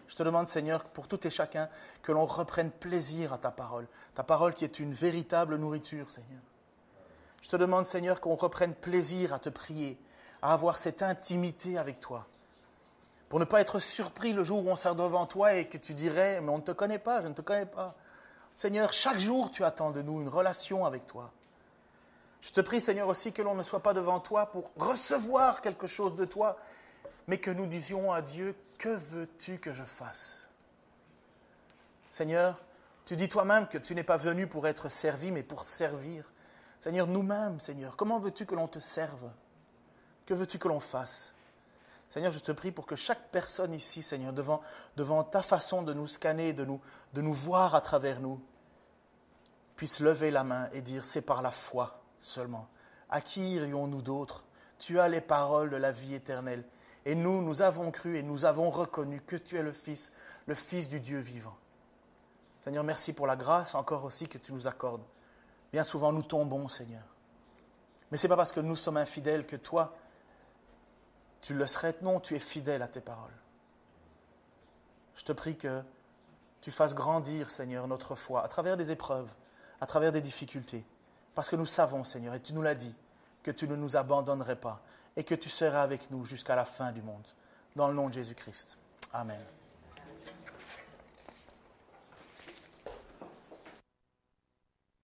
Je te demande, Seigneur, pour tout et chacun, que l'on reprenne plaisir à ta parole qui est une véritable nourriture, Seigneur. Je te demande, Seigneur, qu'on reprenne plaisir à te prier, à avoir cette intimité avec toi. Pour ne pas être surpris le jour où on sera devant toi et que tu dirais, mais on ne te connaît pas, je ne te connais pas. Seigneur, chaque jour tu attends de nous une relation avec toi. Je te prie, Seigneur, aussi que l'on ne soit pas devant toi pour recevoir quelque chose de toi, mais que nous disions à Dieu, que veux-tu que je fasse? Seigneur, tu dis toi-même que tu n'es pas venu pour être servi, mais pour servir. Seigneur, nous-mêmes, Seigneur, comment veux-tu que l'on te serve? Que veux-tu que l'on fasse? Seigneur, je te prie pour que chaque personne ici, Seigneur, devant ta façon de nous scanner, de nous voir à travers nous, puisse lever la main et dire, c'est par la foi seulement. À qui irions-nous d'autres? Tu as les paroles de la vie éternelle. Et nous avons cru et nous avons reconnu que tu es le Fils du Dieu vivant. Seigneur, merci pour la grâce encore aussi que tu nous accordes. Bien souvent, nous tombons, Seigneur. Mais ce n'est pas parce que nous sommes infidèles que toi, tu le serais. Non, tu es fidèle à tes paroles. Je te prie que tu fasses grandir, Seigneur, notre foi à travers des épreuves, à travers des difficultés. Parce que nous savons, Seigneur, et tu nous l'as dit, que tu ne nous abandonnerais pas et que tu seras avec nous jusqu'à la fin du monde. Dans le nom de Jésus-Christ. Amen.